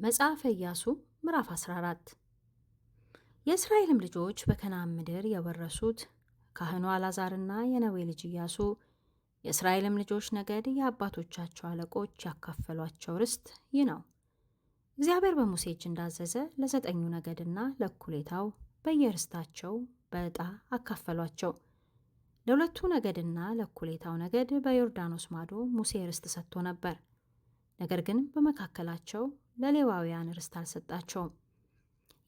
መጽሐፈ ኢያሱ ምዕራፍ 14 የእስራኤልም ልጆች በከነዓን ምድር የወረሱት ካህኑ አልዓዛርና የነዌ ልጅ ኢያሱ የእስራኤልም ልጆች ነገድ የአባቶቻቸው አለቆች ያካፈሏቸው ርስት ይህ ነው። እግዚአብሔር በሙሴ እጅ እንዳዘዘ ለዘጠኙ ነገድና ለእኩሌታው በየርስታቸው በዕጣ አካፈሏቸው። ለሁለቱ ነገድና ለእኩሌታው ነገድ በዮርዳኖስ ማዶ ሙሴ ርስት ሰጥቶ ነበር። ነገር ግን በመካከላቸው ለሌዋውያን ርስት አልሰጣቸውም።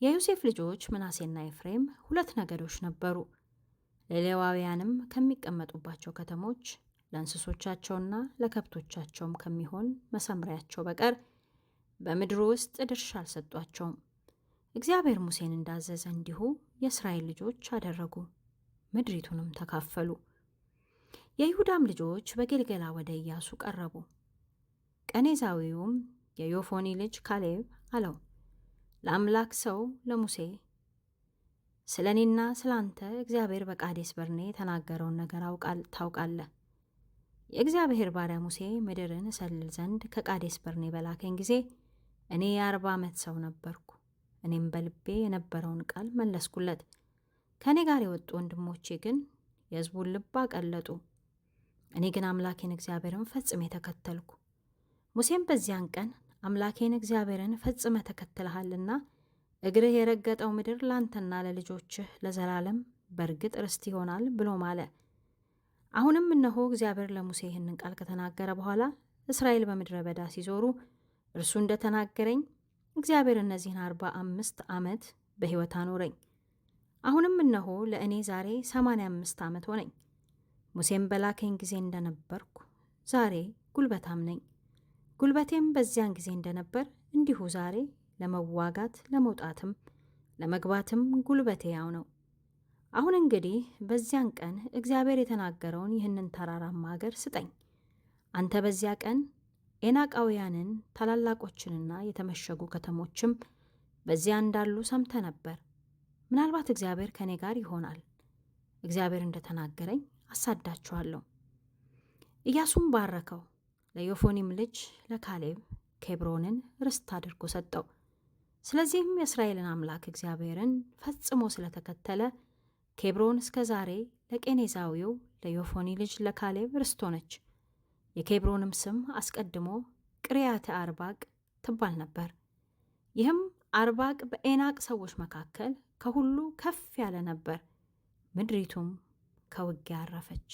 የዮሴፍ ልጆች ምናሴና ኤፍሬም ሁለት ነገዶች ነበሩ። ለሌዋውያንም ከሚቀመጡባቸው ከተሞች ለእንስሶቻቸውና ለከብቶቻቸውም ከሚሆን መሰምሪያቸው በቀር በምድሩ ውስጥ ድርሻ አልሰጧቸውም። እግዚአብሔር ሙሴን እንዳዘዘ እንዲሁ የእስራኤል ልጆች አደረጉ፣ ምድሪቱንም ተካፈሉ። የይሁዳም ልጆች በጌልገላ ወደ ኢያሱ ቀረቡ። ቀኔዛዊውም የዮፎኒ ልጅ ካሌብ አለው፣ ለአምላክ ሰው ለሙሴ ስለ እኔና ስለ አንተ እግዚአብሔር በቃዴስ በርኔ የተናገረውን ነገር ታውቃለህ። የእግዚአብሔር ባሪያ ሙሴ ምድርን እሰልል ዘንድ ከቃዴስ በርኔ በላከኝ ጊዜ እኔ የ40 ዓመት ሰው ነበርኩ። እኔም በልቤ የነበረውን ቃል መለስኩለት። ከእኔ ጋር የወጡ ወንድሞቼ ግን የሕዝቡን ልብ አቀለጡ። እኔ ግን አምላኬን እግዚአብሔርን ፈጽሜ ተከተልኩ። ሙሴም በዚያን ቀን አምላኬን እግዚአብሔርን ፈጽመ ተከትለሃልና እግርህ የረገጠው ምድር ላንተና ለልጆችህ ለዘላለም በእርግጥ ርስት ይሆናል ብሎ ማለ። አሁንም እነሆ እግዚአብሔር ለሙሴ ይህንን ቃል ከተናገረ በኋላ እስራኤል በምድረ በዳ ሲዞሩ እርሱ እንደተናገረኝ እግዚአብሔር እነዚህን 45 ዓመት በሕይወት አኖረኝ። አሁንም እነሆ ለእኔ ዛሬ 85 ዓመት ሆነኝ። ሙሴም በላከኝ ጊዜ እንደነበርኩ ዛሬ ጉልበታም ነኝ። ጉልበቴም በዚያን ጊዜ እንደነበር እንዲሁ ዛሬ ለመዋጋት ለመውጣትም ለመግባትም ጉልበቴ ያው ነው። አሁን እንግዲህ በዚያን ቀን እግዚአብሔር የተናገረውን ይህንን ተራራማ አገር ስጠኝ። አንተ በዚያ ቀን ኤናቃውያንን ታላላቆችንና የተመሸጉ ከተሞችም በዚያ እንዳሉ ሰምተ ነበር። ምናልባት እግዚአብሔር ከእኔ ጋር ይሆናል። እግዚአብሔር እንደተናገረኝ አሳዳችኋለሁ። ኢያሱም ባረከው። ለዮፎኒም ልጅ ለካሌብ ኬብሮንን ርስት አድርጎ ሰጠው። ስለዚህም የእስራኤልን አምላክ እግዚአብሔርን ፈጽሞ ስለተከተለ ኬብሮን እስከ ዛሬ ለቄኔዛዊው ለዮፎኒ ልጅ ለካሌብ ርስት ሆነች። የኬብሮንም ስም አስቀድሞ ቅሪያተ አርባቅ ትባል ነበር። ይህም አርባቅ በኤናቅ ሰዎች መካከል ከሁሉ ከፍ ያለ ነበር። ምድሪቱም ከውጊያ አረፈች።